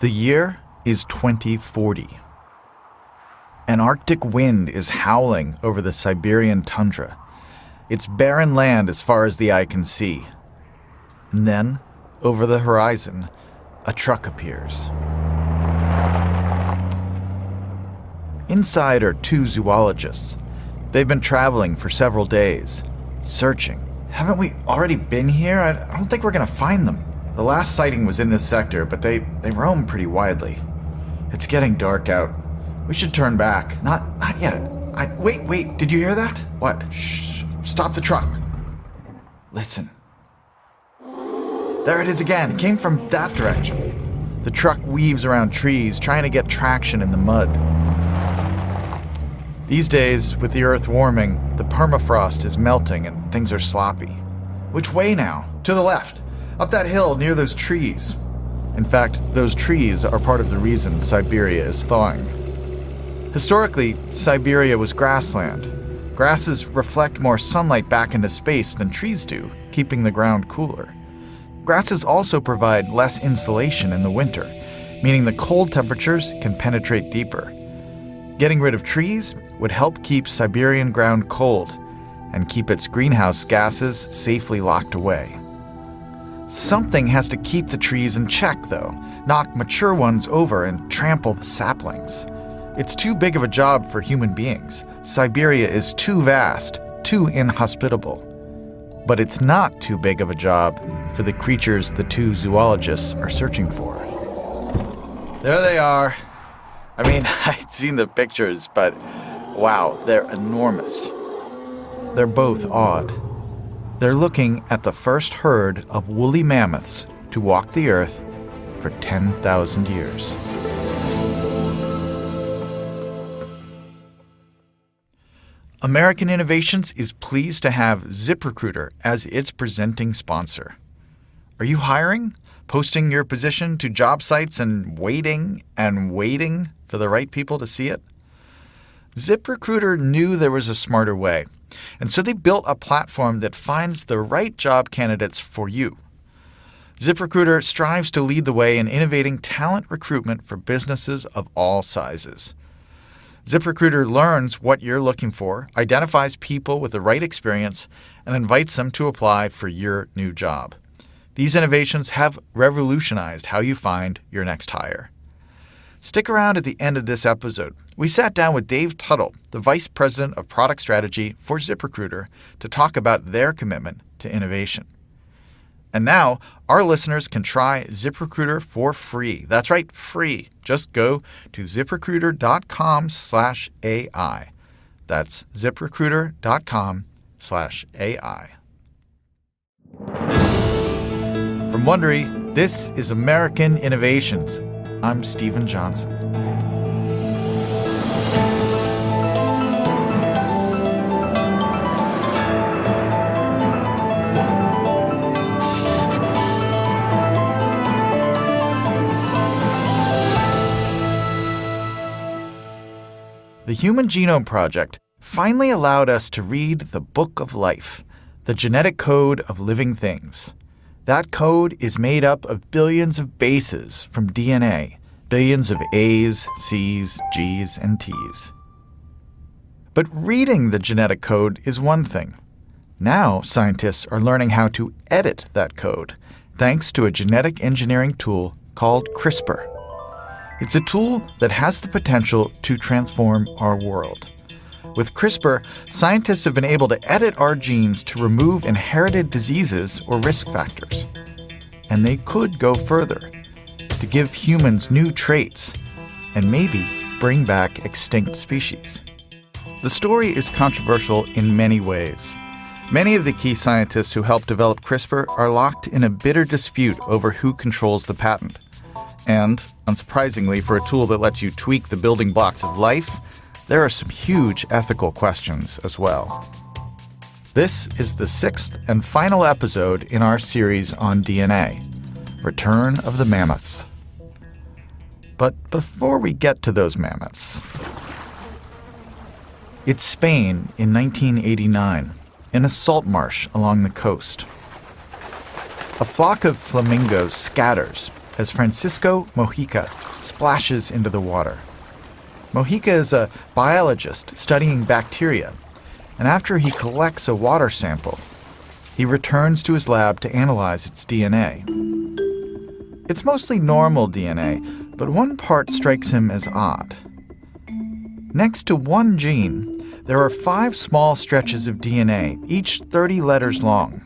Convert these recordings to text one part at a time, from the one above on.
The year is 2040. An Arctic wind is howling over the Siberian tundra. It's barren land as far as the eye can see. And then, over the horizon, a truck appears. Inside are two zoologists. They've been traveling for several days, searching. Haven't we already been here? I don't think we're going to find them. The last sighting was in this sector, but they roam pretty widely. It's getting dark out. We should turn back. Not yet. Wait, did you hear that? What? Shh, stop the truck. Listen. There it is again. It came from that direction. The truck weaves around trees, trying to get traction in the mud. These days, with the earth warming, the permafrost is melting and things are sloppy. Which way now? To the left. Up that hill near those trees. In fact, those trees are part of the reason Siberia is thawing. Historically, Siberia was grassland. Grasses reflect more sunlight back into space than trees do, keeping the ground cooler. Grasses also provide less insulation in the winter, meaning the cold temperatures can penetrate deeper. Getting rid of trees would help keep Siberian ground cold and keep its greenhouse gases safely locked away. Something has to keep the trees in check, though, knock mature ones over and trample the saplings. It's too big of a job for human beings. Siberia is too vast, too inhospitable. But it's not too big of a job for the creatures the two zoologists are searching for. There they are. I mean, I'd seen the pictures, but wow, they're enormous. They're both odd. They're looking at the first herd of woolly mammoths to walk the earth for 10,000 years. American Innovations is pleased to have ZipRecruiter as its presenting sponsor. Are you hiring? Posting your position to job sites and waiting for the right people to see it? ZipRecruiter knew there was a smarter way, and so they built a platform that finds the right job candidates for you. ZipRecruiter strives to lead the way in innovating talent recruitment for businesses of all sizes. ZipRecruiter learns what you're looking for, identifies people with the right experience, and invites them to apply for your new job. These innovations have revolutionized how you find your next hire. Stick around at the end of this episode. We sat down with Dave Tuttle, the Vice President of Product Strategy for ZipRecruiter, to talk about their commitment to innovation. And now, our listeners can try ZipRecruiter for free. That's right, free. Just go to ZipRecruiter.com/AI. That's ZipRecruiter.com/AI. From Wondery, this is American Innovations. I'm Stephen Johnson. The Human Genome Project finally allowed us to read the Book of Life, the genetic code of living things. That code is made up of billions of bases from DNA, billions of A's, C's, G's, and T's. But reading the genetic code is one thing. Now scientists are learning how to edit that code, thanks to a genetic engineering tool called CRISPR. It's a tool that has the potential to transform our world. With CRISPR, scientists have been able to edit our genes to remove inherited diseases or risk factors. And they could go further, to give humans new traits and maybe bring back extinct species. The story is controversial in many ways. Many of the key scientists who helped develop CRISPR are locked in a bitter dispute over who controls the patent. And, unsurprisingly, for a tool that lets you tweak the building blocks of life, there are some huge ethical questions as well. This is the 6th and final episode in our series on DNA, Return of the Mammoths. But before we get to those mammoths, it's Spain in 1989, in a salt marsh along the coast. A flock of flamingos scatters, as Francisco Mojica splashes into the water. Mojica is a biologist studying bacteria, and after he collects a water sample, he returns to his lab to analyze its DNA. It's mostly normal DNA, but one part strikes him as odd. Next to one gene, there are 5 small stretches of DNA, each 30 letters long.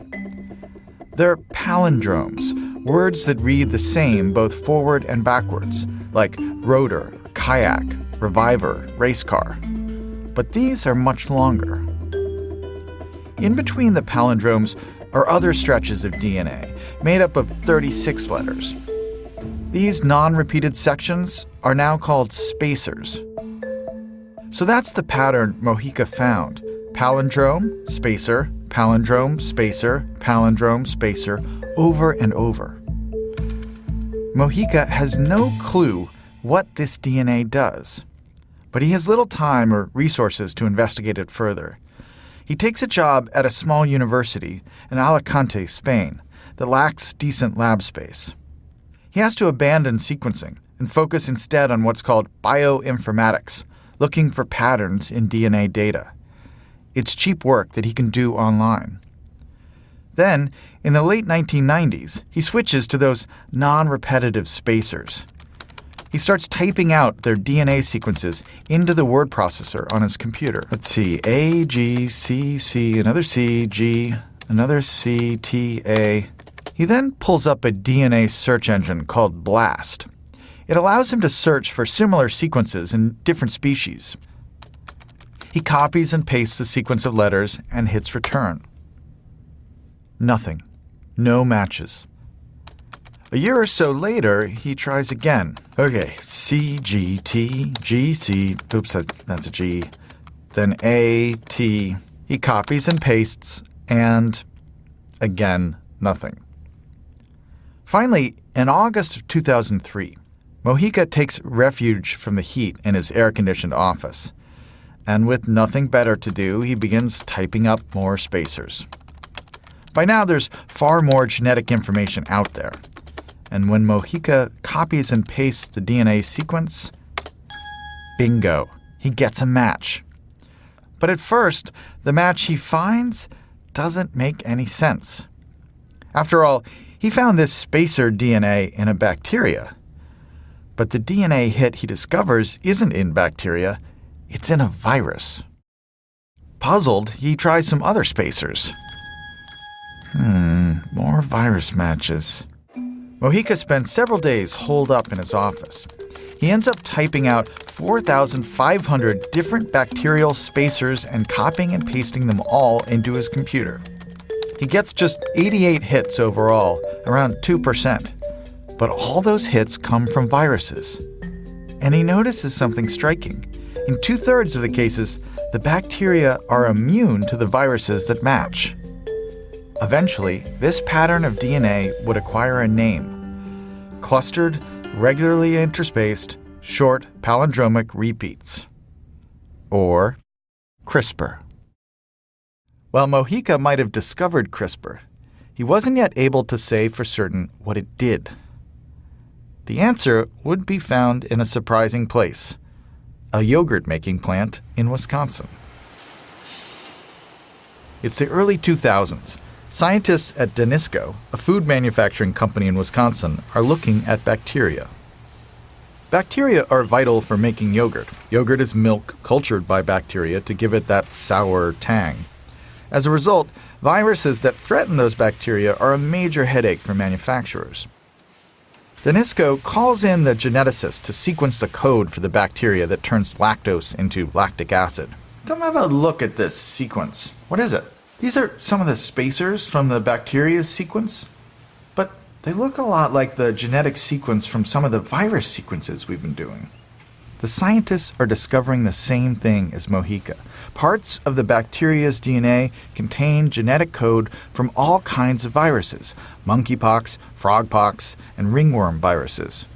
They're palindromes, words that read the same both forward and backwards, like rotor, kayak, reviver, race car. But these are much longer. In between the palindromes are other stretches of DNA, made up of 36 letters. These non-repeated sections are now called spacers. So that's the pattern Mojica found. Palindrome, spacer, palindrome, spacer, palindrome, spacer, over and over. Mojica has no clue what this DNA does, but he has little time or resources to investigate it further. He takes a job at a small university in Alicante, Spain, that lacks decent lab space. He has to abandon sequencing and focus instead on what's called bioinformatics, looking for patterns in DNA data. It's cheap work that he can do online. Then, in the late 1990s, he switches to those non-repetitive spacers. He starts typing out their DNA sequences into the word processor on his computer. Let's see, A, G, C, C, another C, G, another C, T, A. He then pulls up a DNA search engine called BLAST. It allows him to search for similar sequences in different species. He copies and pastes the sequence of letters and hits return. Nothing. No matches. A year or so later, he tries again. Okay, C, G, T, G, C, oops, that's a G. Then A, T. He copies and pastes, and again, nothing. Finally, in August of 2003, Mojica takes refuge from the heat in his air-conditioned office. And with nothing better to do, he begins typing up more spacers. By now, there's far more genetic information out there. And when Mojica copies and pastes the DNA sequence, bingo, he gets a match. But at first, the match he finds doesn't make any sense. After all, he found this spacer DNA in a bacteria. But the DNA hit he discovers isn't in bacteria, it's in a virus. Puzzled, he tries some other spacers. More virus matches. Mojica spends several days holed up in his office. He ends up typing out 4,500 different bacterial spacers and copying and pasting them all into his computer. He gets just 88 hits overall, around 2%. But all those hits come from viruses. And he notices something striking. In 2/3 of the cases, the bacteria are immune to the viruses that match. Eventually, this pattern of DNA would acquire a name: clustered, regularly interspaced, short palindromic repeats, or CRISPR. While Mojica might have discovered CRISPR, he wasn't yet able to say for certain what it did. The answer would be found in a surprising place: a yogurt-making plant in Wisconsin. It's the early 2000s. Scientists at Danisco, a food manufacturing company in Wisconsin, are looking at bacteria. Bacteria are vital for making yogurt. Yogurt is milk cultured by bacteria to give it that sour tang. As a result, viruses that threaten those bacteria are a major headache for manufacturers. Danisco calls in the geneticist to sequence the code for the bacteria that turns lactose into lactic acid. Come have a look at this sequence. What is it? These are some of the spacers from the bacteria's sequence, but they look a lot like the genetic sequence from some of the virus sequences we've been doing. The scientists are discovering the same thing as Mojica. Parts of the bacteria's DNA contain genetic code from all kinds of viruses: monkeypox, frogpox, and ringworm viruses.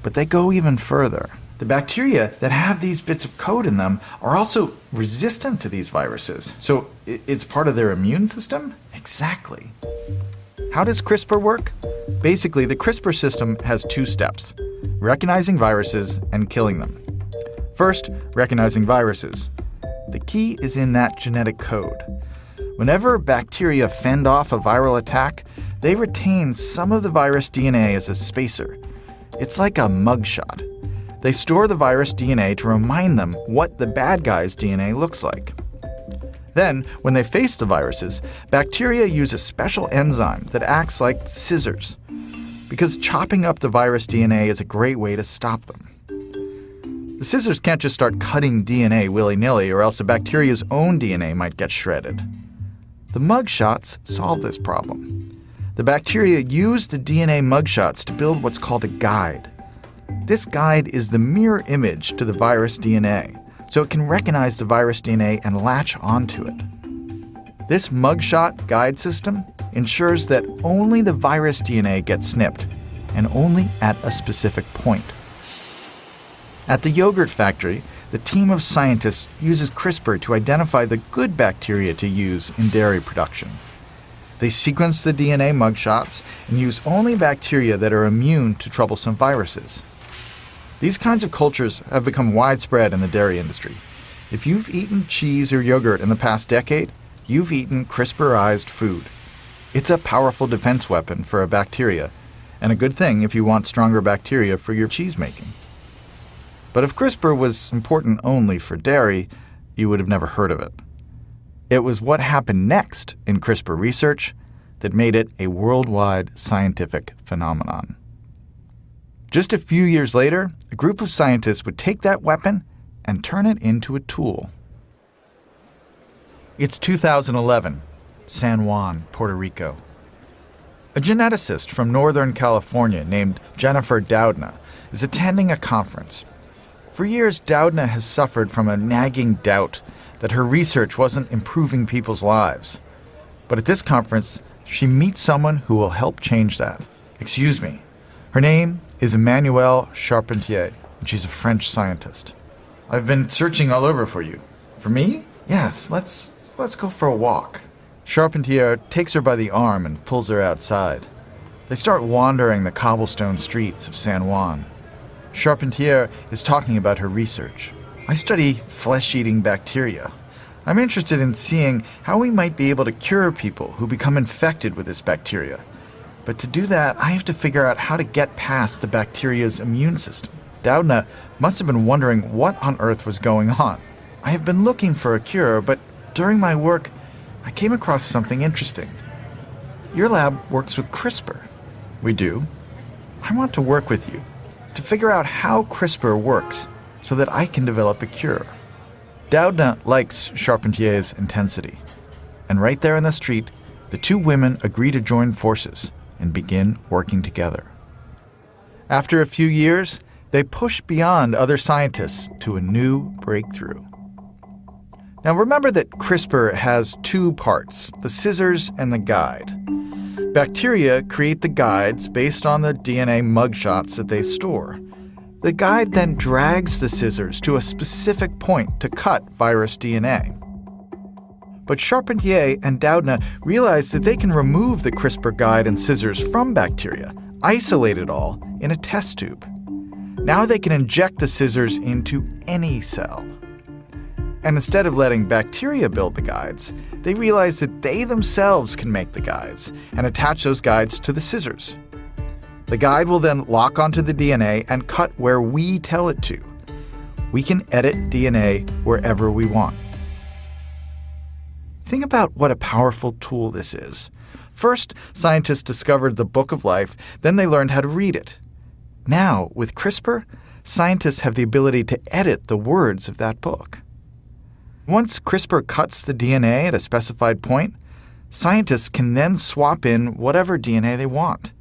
But they go even further. The bacteria that have these bits of code in them are also resistant to these viruses. So it's part of their immune system? Exactly. How does CRISPR work? Basically, the CRISPR system has two steps: recognizing viruses and killing them. First, recognizing viruses. The key is in that genetic code. Whenever bacteria fend off a viral attack, they retain some of the virus DNA as a spacer. It's like a mugshot. They store the virus DNA to remind them what the bad guy's DNA looks like. Then, when they face the viruses, bacteria use a special enzyme that acts like scissors, because chopping up the virus DNA is a great way to stop them. The scissors can't just start cutting DNA willy-nilly, or else a bacteria's own DNA might get shredded. The mugshots solve this problem. The bacteria use the DNA mugshots to build what's called a guide. This guide is the mirror image to the virus DNA, so it can recognize the virus DNA and latch onto it. This mugshot guide system ensures that only the virus DNA gets snipped, and only at a specific point. At the yogurt factory, the team of scientists uses CRISPR to identify the good bacteria to use in dairy production. They sequence the DNA mugshots and use only bacteria that are immune to troublesome viruses. These kinds of cultures have become widespread in the dairy industry. If you've eaten cheese or yogurt in the past decade, you've eaten CRISPRized food. It's a powerful defense weapon for a bacteria, and a good thing if you want stronger bacteria for your cheese making. But if CRISPR was important only for dairy, you would have never heard of it. It was what happened next in CRISPR research that made it a worldwide scientific phenomenon. Just a few years later, a group of scientists would take that weapon and turn it into a tool. It's 2011, San Juan, Puerto Rico. A geneticist from Northern California named Jennifer Doudna is attending a conference. For years, Doudna has suffered from a nagging doubt that her research wasn't improving people's lives. But at this conference, she meets someone who will help change that. Excuse me. Her name is Emmanuelle Charpentier, and she's a French scientist. I've been searching all over for you. For me? Yes, let's go for a walk. Charpentier takes her by the arm and pulls her outside. They start wandering the cobblestone streets of San Juan. Charpentier is talking about her research. I study flesh-eating bacteria. I'm interested in seeing how we might be able to cure people who become infected with this bacteria. But to do that, I have to figure out how to get past the bacteria's immune system. Doudna must have been wondering what on earth was going on. I have been looking for a cure, but during my work, I came across something interesting. Your lab works with CRISPR. We do. I want to work with you to figure out how CRISPR works so that I can develop a cure. Doudna likes Charpentier's intensity. And right there in the street, the two women agree to join forces and begin working together. After a few years, they push beyond other scientists to a new breakthrough. Now remember that CRISPR has two parts, the scissors and the guide. Bacteria create the guides based on the DNA mugshots that they store. The guide then drags the scissors to a specific point to cut virus DNA. But Charpentier and Doudna realize that they can remove the CRISPR guide and scissors from bacteria, isolate it all in a test tube. Now they can inject the scissors into any cell. And instead of letting bacteria build the guides, they realize that they themselves can make the guides and attach those guides to the scissors. The guide will then lock onto the DNA and cut where we tell it to. We can edit DNA wherever we want. Think about what a powerful tool this is. First, scientists discovered the Book of Life, then they learned how to read it. Now, with CRISPR, scientists have the ability to edit the words of that book. Once CRISPR cuts the DNA at a specified point, scientists can then swap in whatever DNA they want.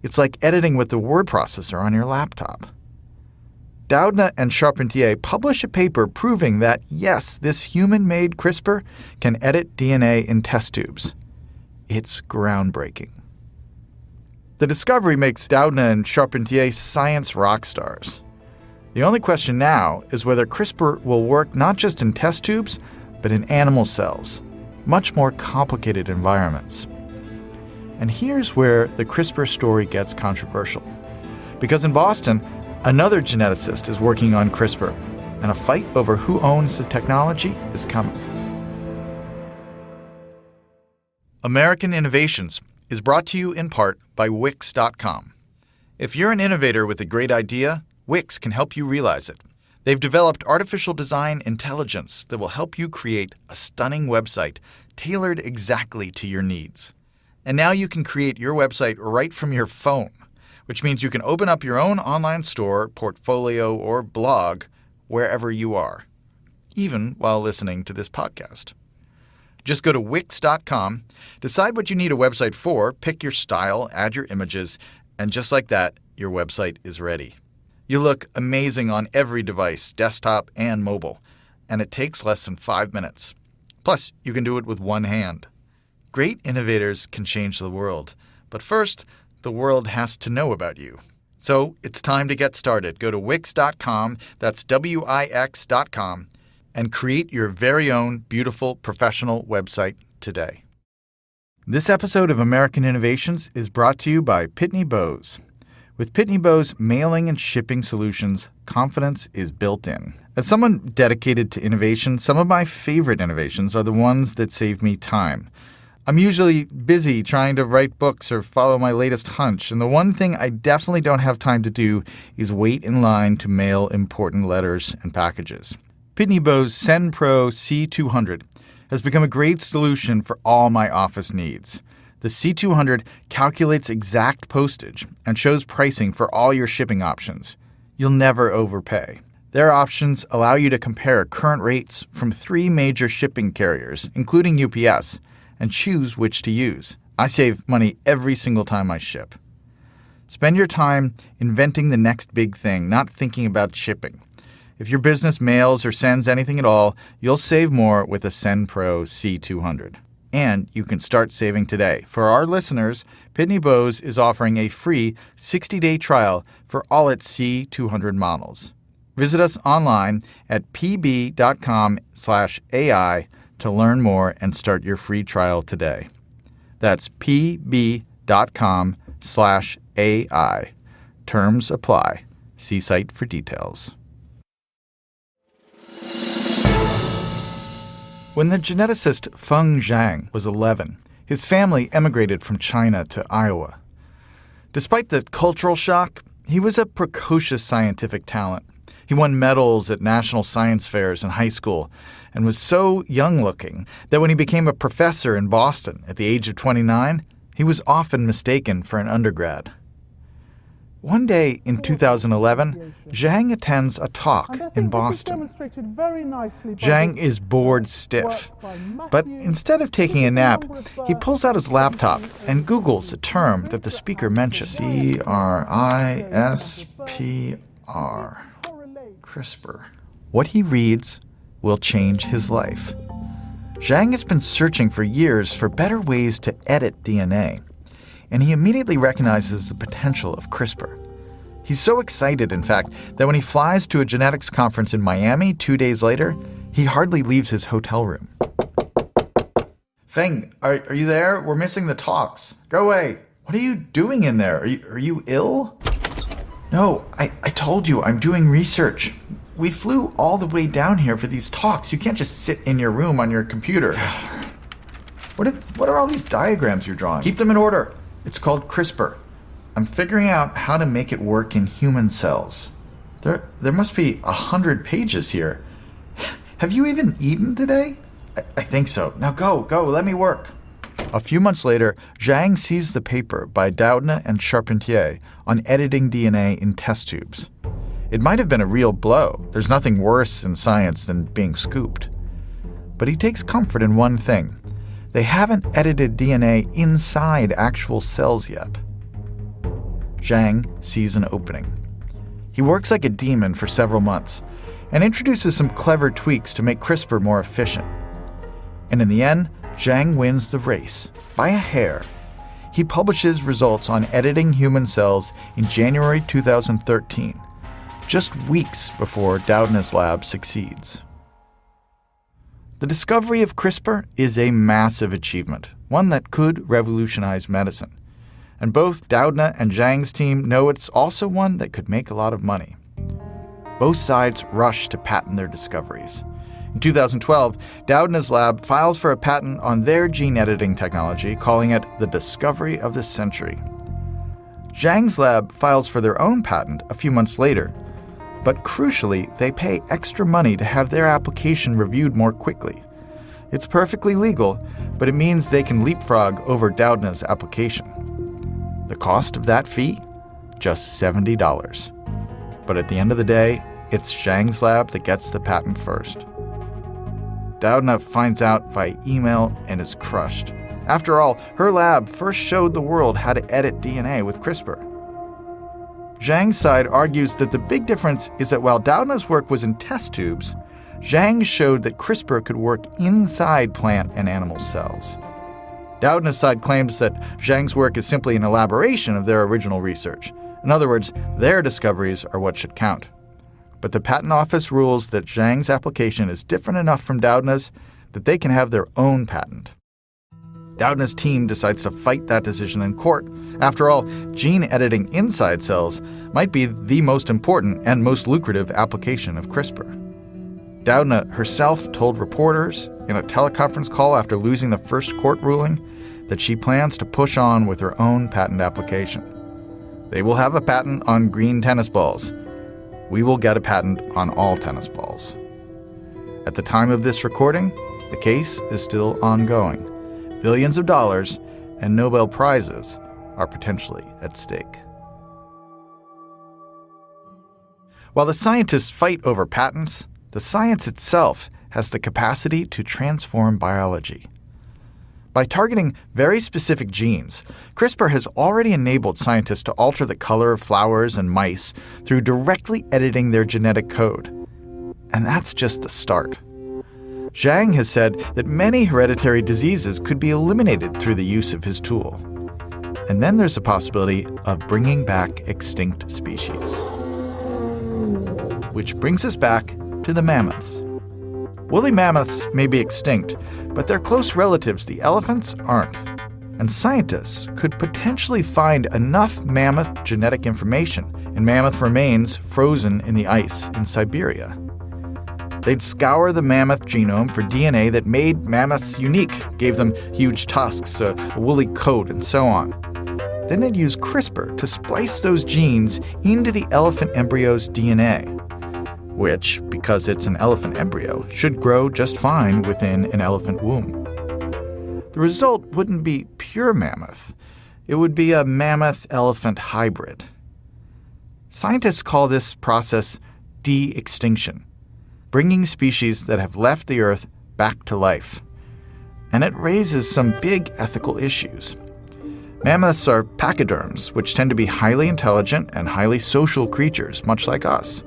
It's like editing with the word processor on your laptop. Doudna and Charpentier publish a paper proving that, yes, this human-made CRISPR can edit DNA in test tubes. It's groundbreaking. The discovery makes Doudna and Charpentier science rock stars. The only question now is whether CRISPR will work not just in test tubes, but in animal cells, much more complicated environments. And here's where the CRISPR story gets controversial. Because in Boston, another geneticist is working on CRISPR, and a fight over who owns the technology is coming. American Innovations is brought to you in part by Wix.com. If you're an innovator with a great idea, Wix can help you realize it. They've developed artificial design intelligence that will help you create a stunning website tailored exactly to your needs. And now you can create your website right from your phone, which means you can open up your own online store, portfolio, or blog wherever you are, even while listening to this podcast. Just go to Wix.com, decide what you need a website for, pick your style, add your images, and just like that, your website is ready. You look amazing on every device, desktop and mobile, and it takes less than 5 minutes. Plus, you can do it with one hand. Great innovators can change the world, but first, the world has to know about you. So it's time to get started. Go to Wix.com, that's Wix.com, and create your very own beautiful professional website today. This episode of American Innovations is brought to you by Pitney Bowes. With Pitney Bowes mailing and shipping solutions, confidence is built in. As someone dedicated to innovation, some of my favorite innovations are the ones that save me time. I'm usually busy trying to write books or follow my latest hunch, and the one thing I definitely don't have time to do is wait in line to mail important letters and packages. Pitney Bowes SendPro C200 has become a great solution for all my office needs. The C200 calculates exact postage and shows pricing for all your shipping options. You'll never overpay. Their options allow you to compare current rates from 3 major shipping carriers, including UPS, and choose which to use. I save money every single time I ship. Spend your time inventing the next big thing, not thinking about shipping. If your business mails or sends anything at all, you'll save more with a SendPro C200. And you can start saving today. For our listeners, Pitney Bowes is offering a free 60-day trial for all its C200 models. Visit us online at pb.com/AI to learn more and start your free trial today. That's pb.com/AI. Terms apply. See site for details. When the geneticist Feng Zhang was 11, his family emigrated from China to Iowa. Despite the cultural shock, he was a precocious scientific talent. He won medals at national science fairs in high school and was so young-looking that when he became a professor in Boston at the age of 29, he was often mistaken for an undergrad. One day in 2011, Zhang attends a talk in Boston. Zhang is bored stiff, but instead of taking a nap, he pulls out his laptop and Googles a term that the speaker mentioned. CRISPR. CRISPR. What he reads will change his life. Zhang has been searching for years for better ways to edit DNA, and he immediately recognizes the potential of CRISPR. He's so excited, in fact, that when he flies to a genetics conference in Miami 2 days later, he hardly leaves his hotel room. Feng, are you there? We're missing the talks. Go away. What are you doing in there? Are you ill? No, I told you, I'm doing research. We flew all the way down here for these talks. You can't just sit in your room on your computer. What are all these diagrams you're drawing? Keep them in order. It's called CRISPR. I'm figuring out how to make it work in human cells. There must be 100 pages here. Have you even eaten today? I think so. Now go, let me work. A few months later, Zhang sees the paper by Doudna and Charpentier on editing DNA in test tubes. It might have been a real blow. There's nothing worse in science than being scooped. But he takes comfort in one thing. They haven't edited DNA inside actual cells yet. Zhang sees an opening. He works like a demon for several months and introduces some clever tweaks to make CRISPR more efficient. And in the end, Zhang wins the race by a hair. He publishes results on editing human cells in January 2013, just weeks before Doudna's lab succeeds. The discovery of CRISPR is a massive achievement, one that could revolutionize medicine. And both Doudna and Zhang's team know it's also one that could make a lot of money. Both sides rush to patent their discoveries. In 2012, Doudna's lab files for a patent on their gene editing technology, calling it the discovery of the century. Zhang's lab files for their own patent a few months later, but crucially, they pay extra money to have their application reviewed more quickly. It's perfectly legal, but it means they can leapfrog over Doudna's application. The cost of that fee? Just $70. But at the end of the day, it's Zhang's lab that gets the patent first. Doudna finds out via email and is crushed. After all, her lab first showed the world how to edit DNA with CRISPR. Zhang's side argues that the big difference is that while Doudna's work was in test tubes, Zhang showed that CRISPR could work inside plant and animal cells. Doudna's side claims that Zhang's work is simply an elaboration of their original research. In other words, their discoveries are what should count. But the patent office rules that Zhang's application is different enough from Doudna's that they can have their own patent. Doudna's team decides to fight that decision in court. After all, gene editing inside cells might be the most important and most lucrative application of CRISPR. Doudna herself told reporters in a teleconference call after losing the first court ruling that she plans to push on with her own patent application. They will have a patent on green tennis balls. We will get a patent on all tennis balls. At the time of this recording, the case is still ongoing. Billions of dollars and Nobel Prizes are potentially at stake. While the scientists fight over patents, the science itself has the capacity to transform biology. By targeting very specific genes, CRISPR has already enabled scientists to alter the color of flowers and mice through directly editing their genetic code. And that's just the start. Zhang has said that many hereditary diseases could be eliminated through the use of his tool. And then there's the possibility of bringing back extinct species. Which brings us back to the mammoths. Woolly mammoths may be extinct, but their close relatives, the elephants, aren't. And scientists could potentially find enough mammoth genetic information in mammoth remains frozen in the ice in Siberia. They'd scour the mammoth genome for DNA that made mammoths unique, gave them huge tusks, a woolly coat, and so on. Then they'd use CRISPR to splice those genes into the elephant embryo's DNA, which, because it's an elephant embryo, should grow just fine within an elephant womb. The result wouldn't be pure mammoth. It would be a mammoth-elephant hybrid. Scientists call this process de-extinction, bringing species that have left the Earth back to life. And it raises some big ethical issues. Mammoths are pachyderms, which tend to be highly intelligent and highly social creatures, much like us.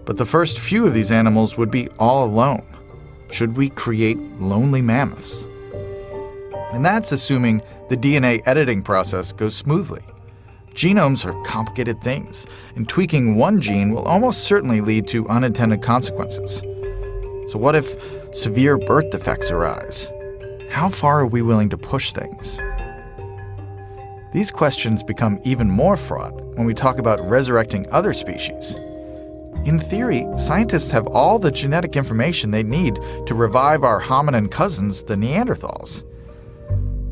But the first few of these animals would be all alone. Should we create lonely mammoths? And that's assuming the DNA editing process goes smoothly. Genomes are complicated things, and tweaking one gene will almost certainly lead to unintended consequences. So what if severe birth defects arise? How far are we willing to push things? These questions become even more fraught when we talk about resurrecting other species. In theory, scientists have all the genetic information they need to revive our hominin cousins, the Neanderthals.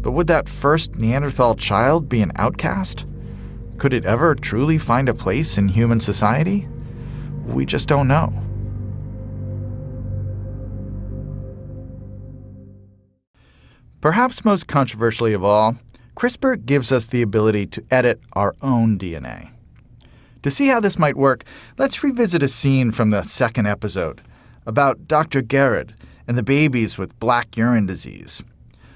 But would that first Neanderthal child be an outcast? Could it ever truly find a place in human society? We just don't know. Perhaps most controversially of all, CRISPR gives us the ability to edit our own DNA. To see how this might work, let's revisit a scene from the second episode about Dr. Garrod and the babies with black urine disease.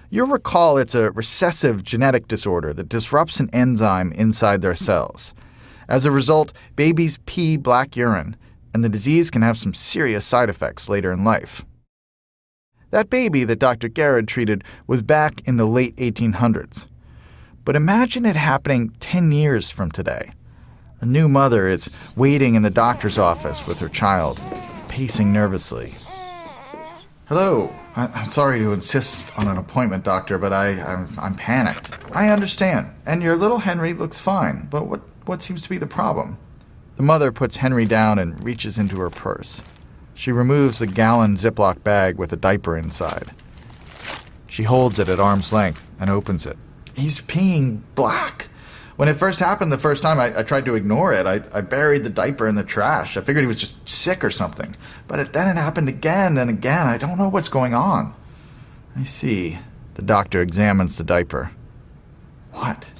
You'll recall it's a recessive genetic disorder that disrupts an enzyme inside their cells. As a result, babies pee black urine, and the disease can have some serious side effects later in life. That baby that Dr. Garrod treated was back in the late 1800s. But imagine it happening 10 years from today. A new mother is waiting in the doctor's office with her child, pacing nervously. "Hello," I'm sorry to insist on an appointment, doctor, but I'm panicked. I understand. And your little Henry looks fine, but what seems to be the problem? The mother puts Henry down and reaches into her purse. She removes a gallon Ziploc bag with a diaper inside. She holds it at arm's length and opens it. He's peeing black. When it first happened the first time, I tried to ignore it. I buried the diaper in the trash. I figured he was just sick or something. But then it happened again and again. I don't know what's going on. I see. The doctor examines the diaper. What?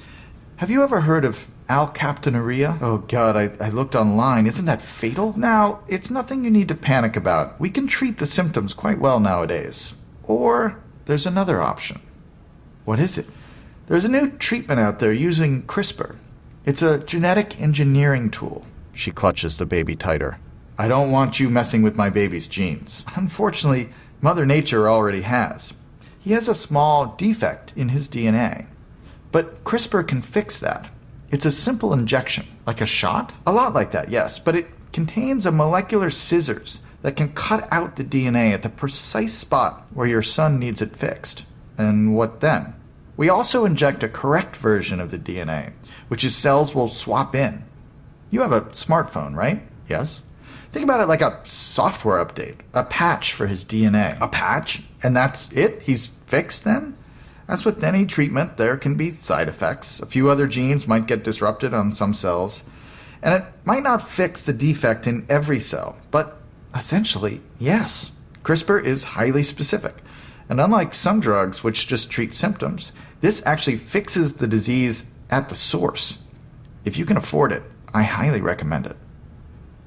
Have you ever heard of alkaptonuria? Oh, God, I looked online. Isn't that fatal? Now, it's nothing you need to panic about. We can treat the symptoms quite well nowadays. Or there's another option. What is it? There's a new treatment out there using CRISPR. It's a genetic engineering tool. She clutches the baby tighter. I don't want you messing with my baby's genes. Unfortunately, Mother Nature already has. He has a small defect in his DNA. But CRISPR can fix that. It's a simple injection. Like a shot? A lot like that, yes. But it contains a molecular scissors that can cut out the DNA at the precise spot where your son needs it fixed. And what then? We also inject a correct version of the DNA, which his cells will swap in. You have a smartphone, right? Yes? Think about it like a software update, a patch for his DNA. A patch? And that's it? He's fixed then? As with any treatment, there can be side effects. A few other genes might get disrupted on some cells. And it might not fix the defect in every cell, but essentially, yes. CRISPR is highly specific. And unlike some drugs which just treat symptoms, this actually fixes the disease at the source. If you can afford it, I highly recommend it.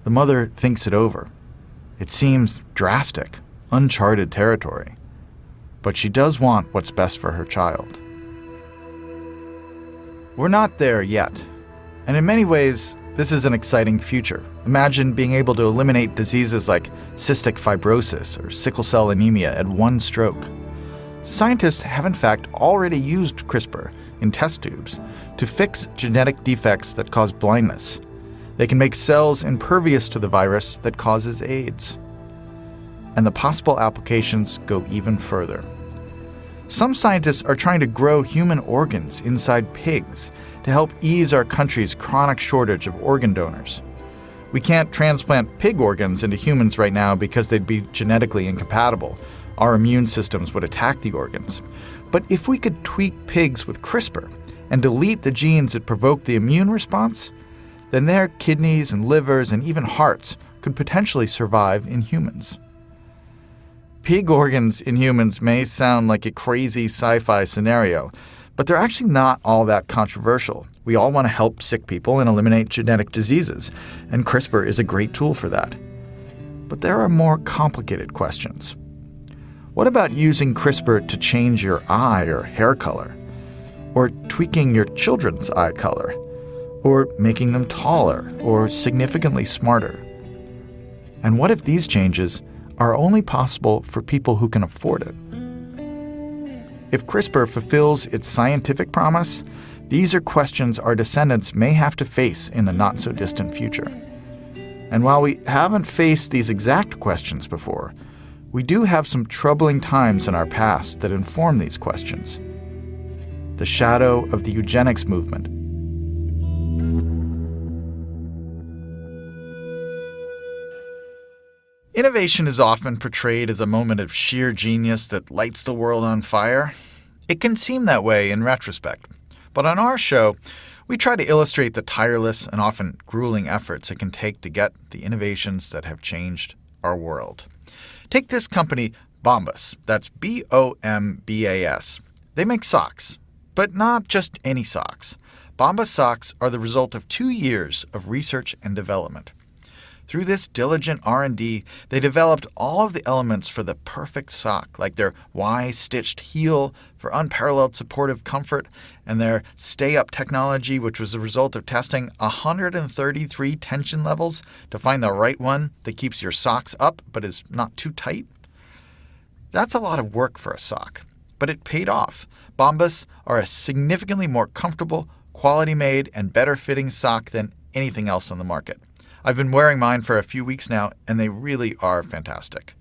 The mother thinks it over. It seems drastic, uncharted territory. But she does want what's best for her child. We're not there yet. And in many ways, this is an exciting future. Imagine being able to eliminate diseases like cystic fibrosis or sickle cell anemia at one stroke. Scientists have in fact already used CRISPR in test tubes to fix genetic defects that cause blindness. They can make cells impervious to the virus that causes AIDS. And the possible applications go even further. Some scientists are trying to grow human organs inside pigs to help ease our country's chronic shortage of organ donors. We can't transplant pig organs into humans right now because they'd be genetically incompatible. Our immune systems would attack the organs. But if we could tweak pigs with CRISPR and delete the genes that provoke the immune response, then their kidneys and livers and even hearts could potentially survive in humans. Pig organs in humans may sound like a crazy sci-fi scenario, but they're actually not all that controversial. We all want to help sick people and eliminate genetic diseases, and CRISPR is a great tool for that. But there are more complicated questions. What about using CRISPR to change your eye or hair color? Or tweaking your children's eye color? Or making them taller or significantly smarter? And what if these changes are only possible for people who can afford it? If CRISPR fulfills its scientific promise, these are questions our descendants may have to face in the not-so-distant future. And while we haven't faced these exact questions before, we do have some troubling times in our past that inform these questions. The shadow of the eugenics movement. Innovation is often portrayed as a moment of sheer genius that lights the world on fire. It can seem that way in retrospect. But on our show, we try to illustrate the tireless and often grueling efforts it can take to get the innovations that have changed our world. Take this company, Bombas. That's B-O-M-B-A-S. They make socks, but not just any socks. Bombas socks are the result of 2 years of research and development. Through this diligent R&D, they developed all of the elements for the perfect sock, like their Y-stitched heel for unparalleled supportive comfort, and their stay-up technology, which was the result of testing 133 tension levels to find the right one that keeps your socks up but is not too tight. That's a lot of work for a sock, but it paid off. Bombas are a significantly more comfortable, quality-made, and better-fitting sock than anything else on the market. I've been wearing mine for a few weeks now, and they really are fantastic.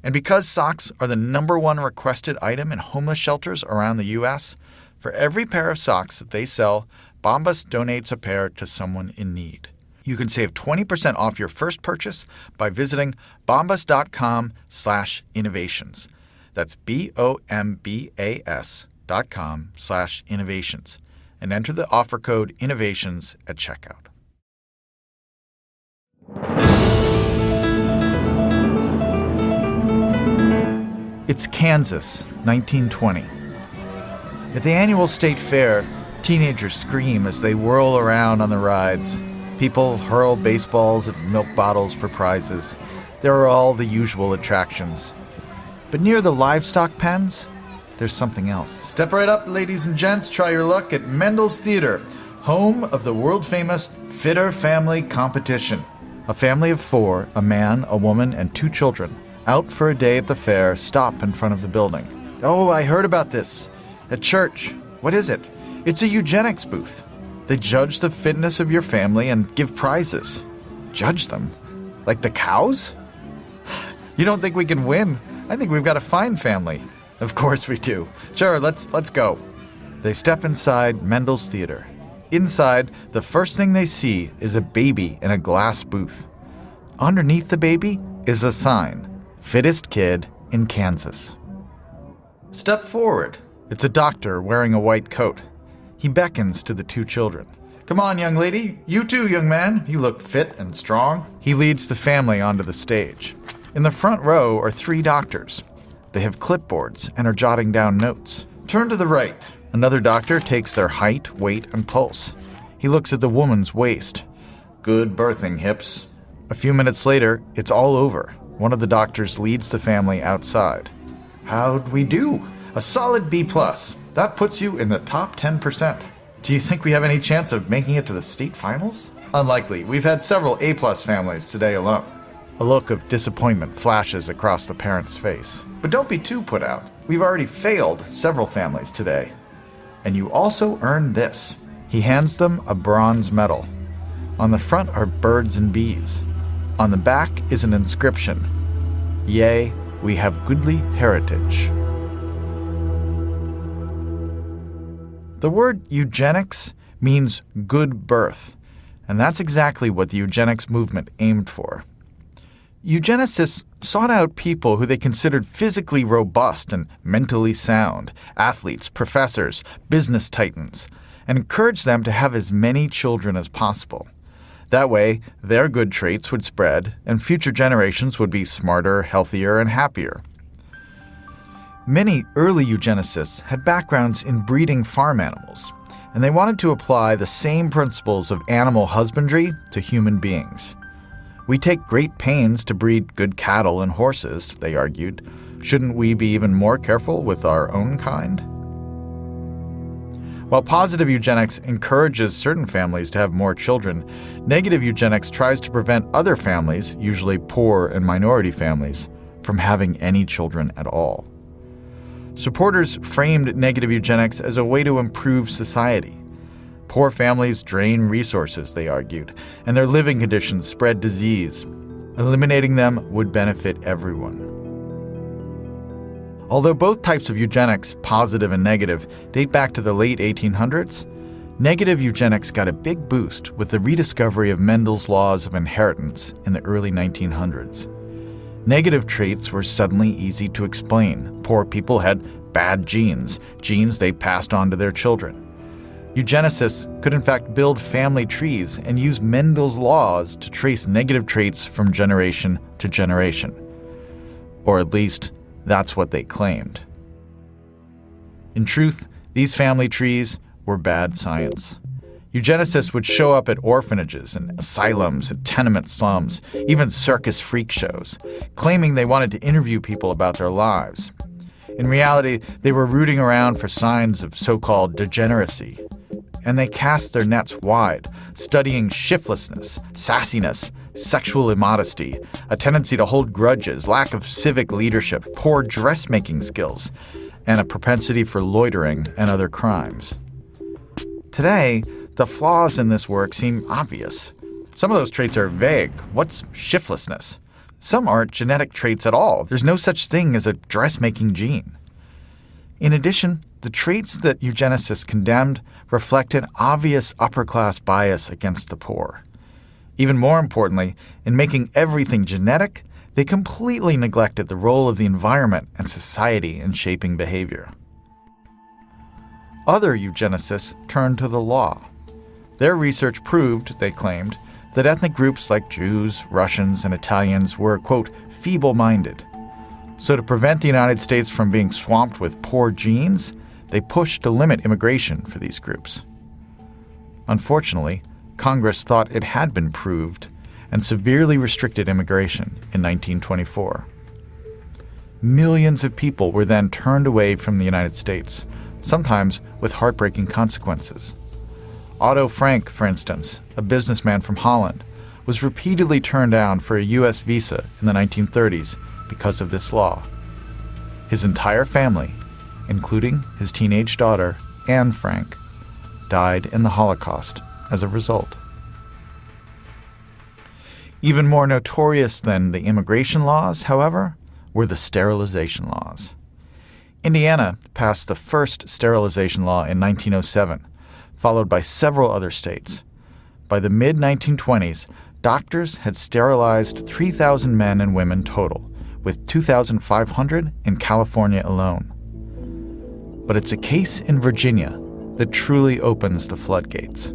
And because socks are the #1 requested item in homeless shelters around the U.S., for every pair of socks that they sell, Bombas donates a pair to someone in need. You can save 20% off your first purchase by visiting bombas.com/innovations. That's BOMBAS.com/innovations. And enter the offer code INNOVATIONS at checkout. It's Kansas, 1920. At the annual state fair, teenagers scream as they whirl around on the rides. People hurl baseballs at milk bottles for prizes. There are all the usual attractions. But near the livestock pens, there's something else. Step right up, ladies and gents. Try your luck at Mendel's Theater, home of the world-famous Fitter Family Competition. A family of 4, a man, a woman, and 2 children, out for a day at the fair, stop in front of the building. Oh, I heard about this. At church. What is it? It's a eugenics booth. They judge the fitness of your family and give prizes. Judge them? Like the cows? You don't think we can win? I think we've got a fine family. Of course we do. Sure, let's go. They step inside Mendel's Theater. Inside, the first thing they see is a baby in a glass booth. Underneath the baby is a sign, "Fittest Kid in Kansas." Step forward. It's a doctor wearing a white coat. He beckons to the 2 children. Come on, young lady. You too, young man. You look fit and strong. He leads the family onto the stage. In the front row are 3 doctors. They have clipboards and are jotting down notes. Turn to the right. Another doctor takes their height, weight, and pulse. He looks at the woman's waist. Good birthing hips. A few minutes later, it's all over. One of the doctors leads the family outside. How'd we do? A solid B+. That puts you in the top 10%. Do you think we have any chance of making it to the state finals? Unlikely. We've had several A+ families today alone. A look of disappointment flashes across the parent's face. But don't be too put out. We've already failed several families today. And you also earned this. He hands them a bronze medal. On the front are birds and bees. On the back is an inscription. Yea, we have goodly heritage. The word eugenics means good birth, and that's exactly what the eugenics movement aimed for. Eugenicists sought out people who they considered physically robust and mentally sound, athletes, professors, business titans, and encouraged them to have as many children as possible. That way, their good traits would spread, and future generations would be smarter, healthier, and happier. Many early eugenicists had backgrounds in breeding farm animals, and they wanted to apply the same principles of animal husbandry to human beings. We take great pains to breed good cattle and horses, they argued. Shouldn't we be even more careful with our own kind? While positive eugenics encourages certain families to have more children, negative eugenics tries to prevent other families, usually poor and minority families, from having any children at all. Supporters framed negative eugenics as a way to improve society. Poor families drain resources, they argued, and their living conditions spread disease. Eliminating them would benefit everyone. Although both types of eugenics, positive and negative, date back to the late 1800s, negative eugenics got a big boost with the rediscovery of Mendel's laws of inheritance in the early 1900s. Negative traits were suddenly easy to explain. Poor people had bad genes they passed on to their children. Eugenicists could in fact build family trees and use Mendel's laws to trace negative traits from generation to generation. Or at least, that's what they claimed. In truth, these family trees were bad science. Eugenicists would show up at orphanages and asylums and tenement slums, even circus freak shows, claiming they wanted to interview people about their lives. In reality, they were rooting around for signs of so-called degeneracy. And they cast their nets wide, studying shiftlessness, sassiness, sexual immodesty, a tendency to hold grudges, lack of civic leadership, poor dressmaking skills, and a propensity for loitering and other crimes. Today, the flaws in this work seem obvious. Some of those traits are vague. What's shiftlessness? Some aren't genetic traits at all. There's no such thing as a dressmaking gene. In addition, the traits that eugenicists condemned reflected obvious upper-class bias against the poor. Even more importantly, in making everything genetic, they completely neglected the role of the environment and society in shaping behavior. Other eugenicists turned to the law. Their research proved, they claimed, that ethnic groups like Jews, Russians, and Italians were, quote, feeble-minded. So to prevent the United States from being swamped with poor genes, they pushed to limit immigration for these groups. Unfortunately, Congress thought it had been proved and severely restricted immigration in 1924. Millions of people were then turned away from the United States, sometimes with heartbreaking consequences. Otto Frank, for instance, a businessman from Holland, was repeatedly turned down for a U.S. visa in the 1930s because of this law. His entire family, including his teenage daughter, Anne Frank, died in the Holocaust as a result. Even more notorious than the immigration laws, however, were the sterilization laws. Indiana passed the first sterilization law in 1907, followed by several other states. By the mid-1920s, doctors had sterilized 3,000 men and women total, with 2,500 in California alone. But it's a case in Virginia that truly opens the floodgates.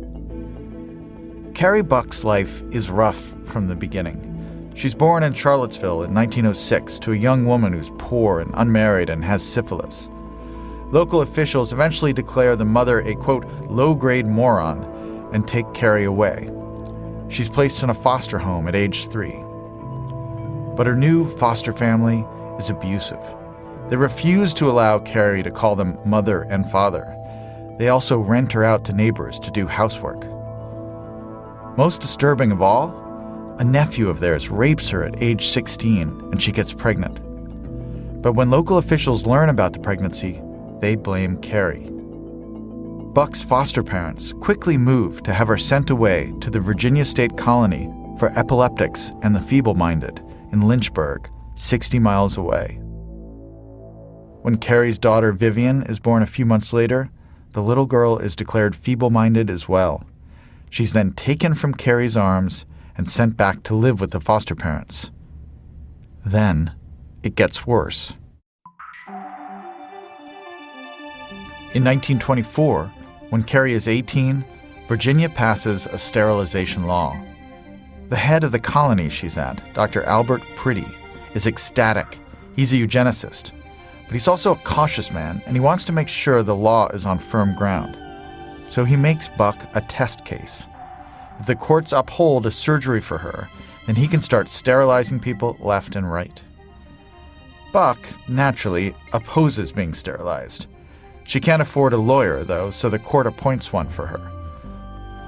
Carrie Buck's life is rough from the beginning. She's born in Charlottesville in 1906 to a young woman who's poor and unmarried and has syphilis. Local officials eventually declare the mother a, quote, low-grade moron and take Carrie away. She's placed in a foster home at age 3. But her new foster family is abusive. They refuse to allow Carrie to call them mother and father. They also rent her out to neighbors to do housework. Most disturbing of all, a nephew of theirs rapes her at age 16 and she gets pregnant. But when local officials learn about the pregnancy, they blame Carrie. Buck's foster parents quickly move to have her sent away to the Virginia State Colony for Epileptics and the Feeble-Minded in Lynchburg, 60 miles away. When Carrie's daughter Vivian is born a few months later, the little girl is declared feeble-minded as well. She's then taken from Carrie's arms and sent back to live with the foster parents. Then, it gets worse. In 1924, when Carrie is 18, Virginia passes a sterilization law. The head of the colony she's at, Dr. Albert Priddy, is ecstatic. He's a eugenicist, but he's also a cautious man, and he wants to make sure the law is on firm ground. So he makes Buck a test case. If the courts uphold a surgery for her, then he can start sterilizing people left and right. Buck, naturally, opposes being sterilized. She can't afford a lawyer, though, so the court appoints one for her.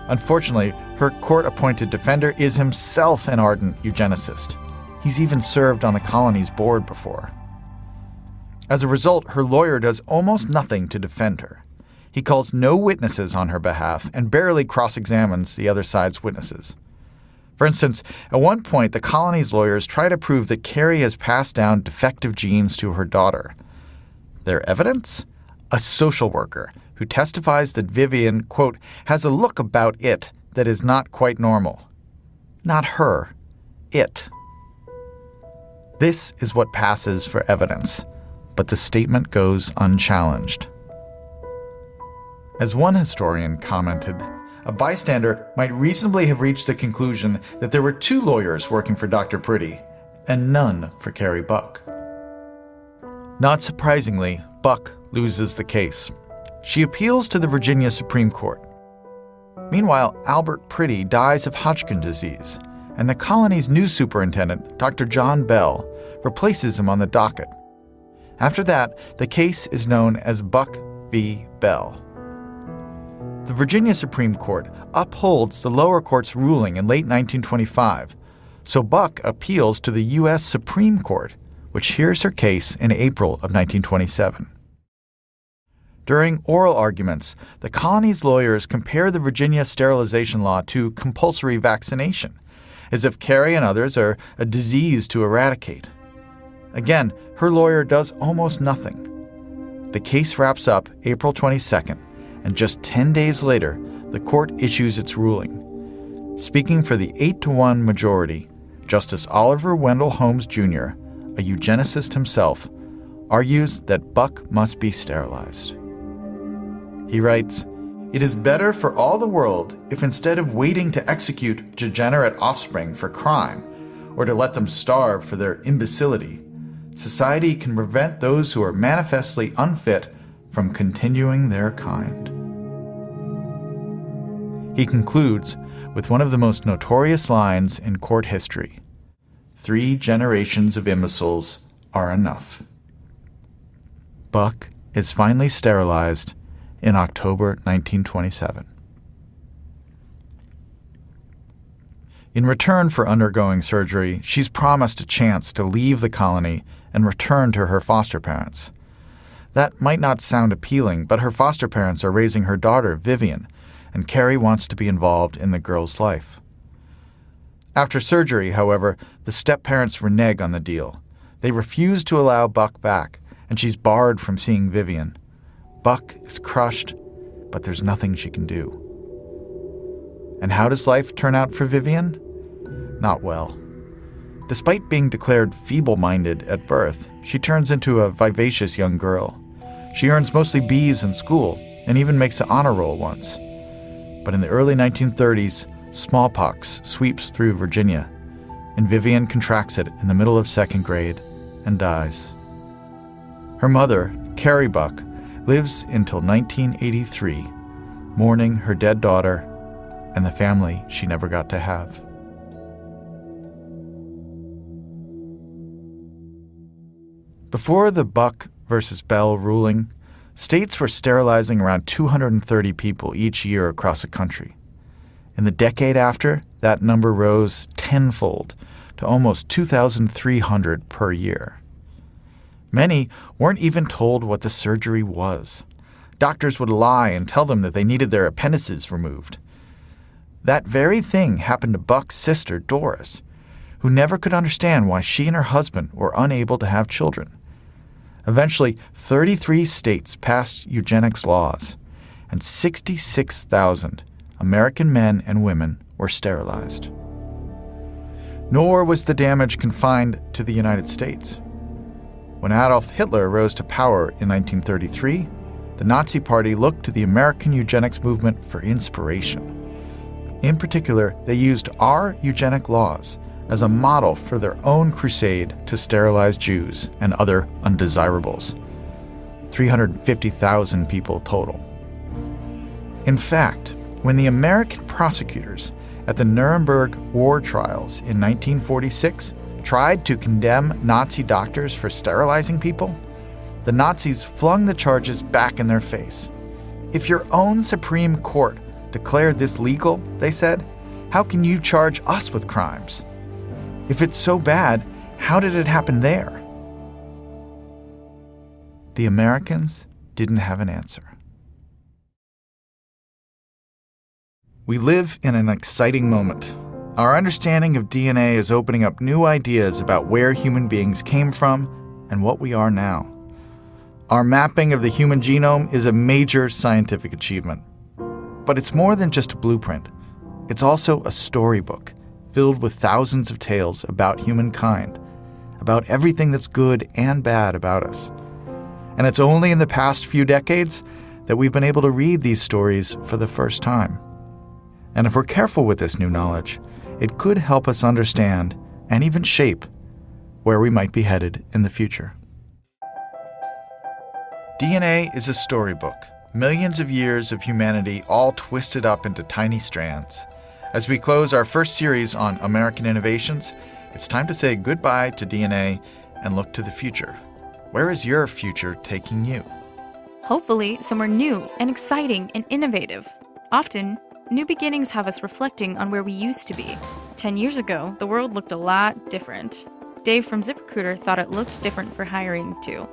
Unfortunately, her court-appointed defender is himself an ardent eugenicist. He's even served on the colony's board before. As a result, her lawyer does almost nothing to defend her. He calls no witnesses on her behalf and barely cross-examines the other side's witnesses. For instance, at one point, the colony's lawyers try to prove that Carrie has passed down defective genes to her daughter. Their evidence? A social worker who testifies that Vivian, quote, has a look about it that is not quite normal. Not her. It. This is what passes for evidence, but the statement goes unchallenged. As one historian commented, a bystander might reasonably have reached the conclusion that there were 2 lawyers working for Dr. Priddy, and none for Carrie Buck. Not surprisingly, Buck loses the case. She appeals to the Virginia Supreme Court. Meanwhile, Albert Priddy dies of Hodgkin disease, and the colony's new superintendent, Dr. John Bell, replaces him on the docket. After that, the case is known as Buck v. Bell. The Virginia Supreme Court upholds the lower court's ruling in late 1925, so Buck appeals to the U.S. Supreme Court, which hears her case in April of 1927. During oral arguments, the colony's lawyers compare the Virginia sterilization law to compulsory vaccination, as if Carrie and others are a disease to eradicate. Again, her lawyer does almost nothing. The case wraps up April 22nd, and just 10 days later, the court issues its ruling. Speaking for the 8-1 majority, Justice Oliver Wendell Holmes Jr., a eugenicist himself, argues that Buck must be sterilized. He writes, "It is better for all the world if instead of waiting to execute degenerate offspring for crime, or to let them starve for their imbecility, society can prevent those who are manifestly unfit from continuing their kind." He concludes with one of the most notorious lines in court history: 3 generations of imbeciles are enough. Buck is finally sterilized in October 1927. In return for undergoing surgery, she's promised a chance to leave the colony and return to her foster parents. That might not sound appealing, but her foster parents are raising her daughter, Vivian, and Carrie wants to be involved in the girl's life. After surgery, however, the step-parents renege on the deal. They refuse to allow Buck back, and she's barred from seeing Vivian. Buck is crushed, but there's nothing she can do. And how does life turn out for Vivian? Not well. Despite being declared feeble-minded at birth, she turns into a vivacious young girl. She earns mostly B's in school and even makes an honor roll once. But in the early 1930s, smallpox sweeps through Virginia, and Vivian contracts it in the middle of 2nd grade and dies. Her mother, Carrie Buck, lives until 1983, mourning her dead daughter and the family she never got to have. Before the Buck versus Bell ruling, states were sterilizing around 230 people each year across the country. In the decade after, that number rose tenfold to almost 2,300 per year. Many weren't even told what the surgery was. Doctors would lie and tell them that they needed their appendices removed. That very thing happened to Buck's sister, Doris, who never could understand why she and her husband were unable to have children. Eventually, 33 states passed eugenics laws, and 66,000 American men and women were sterilized. Nor was the damage confined to the United States. When Adolf Hitler rose to power in 1933, the Nazi Party looked to the American eugenics movement for inspiration. In particular, they used our eugenic laws as a model for their own crusade to sterilize Jews and other undesirables. 350,000 people total. In fact, when the American prosecutors at the Nuremberg war trials in 1946 tried to condemn Nazi doctors for sterilizing people, the Nazis flung the charges back in their face. If your own Supreme Court declared this legal, they said, how can you charge us with crimes? If it's so bad, how did it happen there? The Americans didn't have an answer. We live in an exciting moment. Our understanding of DNA is opening up new ideas about where human beings came from and what we are now. Our mapping of the human genome is a major scientific achievement. But it's more than just a blueprint. It's also a storybook filled with thousands of tales about humankind, about everything that's good and bad about us. And it's only in the past few decades that we've been able to read these stories for the first time. And if we're careful with this new knowledge, it could help us understand and even shape where we might be headed in the future. DNA is a storybook, millions of years of humanity all twisted up into tiny strands. As we close our first series on American innovations, it's time to say goodbye to DNA and look to the future. Where is your future taking you? Hopefully, somewhere new and exciting and innovative. Often, new beginnings have us reflecting on where we used to be. 10 years ago, the world looked a lot different. Dave from ZipRecruiter thought it looked different for hiring, too.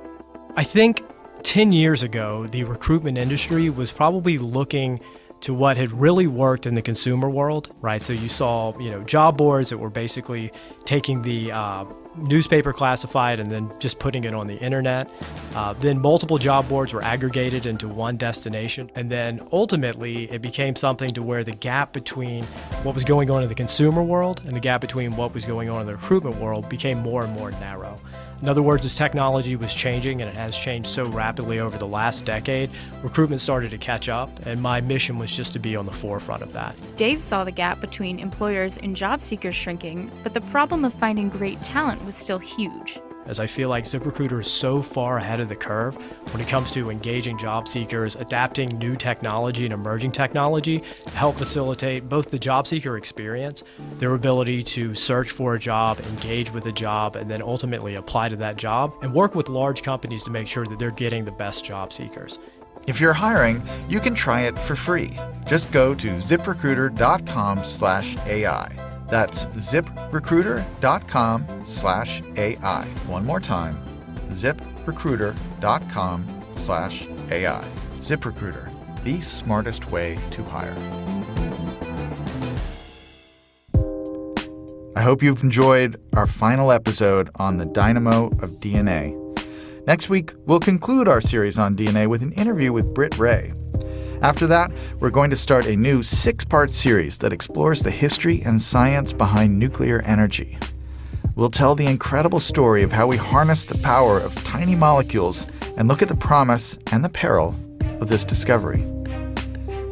I think 10 years ago, the recruitment industry was probably looking to what had really worked in the consumer world, right? So you saw, job boards that were basically taking the newspaper classified and then just putting it on the internet. Then multiple job boards were aggregated into one destination. And then ultimately it became something to where the gap between what was going on in the consumer world and the gap between what was going on in the recruitment world became more and more narrow. In other words, as technology was changing, and it has changed so rapidly over the last decade, recruitment started to catch up, and my mission was just to be on the forefront of that. Dave saw the gap between employers and job seekers shrinking, but the problem of finding great talent was still huge. As I feel like ZipRecruiter is so far ahead of the curve when it comes to engaging job seekers, adapting new technology and emerging technology to help facilitate both the job seeker experience, their ability to search for a job, engage with a job, and then ultimately apply to that job, and work with large companies to make sure that they're getting the best job seekers. If you're hiring, you can try it for free. Just go to ziprecruiter.com/AI. That's ziprecruiter.com/AI. One more time, ziprecruiter.com/AI. ZipRecruiter, the smartest way to hire. I hope you've enjoyed our final episode on the dynamo of DNA. Next week, we'll conclude our series on DNA with an interview with Britt Ray. After that, we're going to start a new 6-part series that explores the history and science behind nuclear energy. We'll tell the incredible story of how we harness the power of tiny molecules and look at the promise and the peril of this discovery.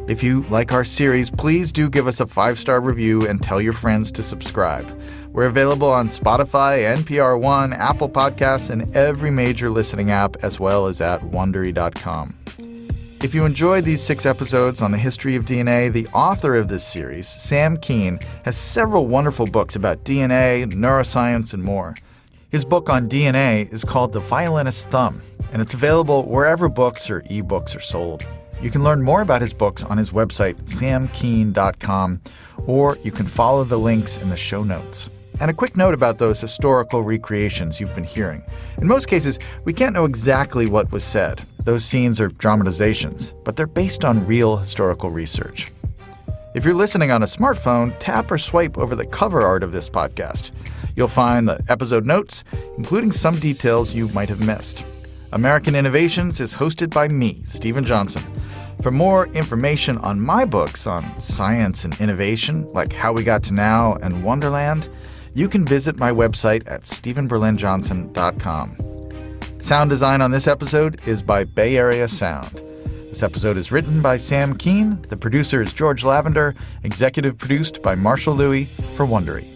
If you like our series, please do give us a 5-star review and tell your friends to subscribe. We're available on Spotify, NPR One, Apple Podcasts, and every major listening app, as well as at Wondery.com. If you enjoyed these 6 episodes on the history of DNA, the author of this series, Sam Kean, has several wonderful books about DNA, neuroscience, and more. His book on DNA is called The Violinist's Thumb, and it's available wherever books or ebooks are sold. You can learn more about his books on his website, samkean.com, or you can follow the links in the show notes. And a quick note about those historical recreations you've been hearing. In most cases, we can't know exactly what was said. Those scenes are dramatizations, but they're based on real historical research. If you're listening on a smartphone, tap or swipe over the cover art of this podcast. You'll find the episode notes, including some details you might have missed. American Innovations is hosted by me, Stephen Johnson. For more information on my books on science and innovation, like How We Got to Now and Wonderland, you can visit my website at stephenberlinjohnson.com. Sound design on this episode is by Bay Area Sound. This episode is written by Sam Kean. The producer is George Lavender, executive produced by Marshall Louis for Wondery.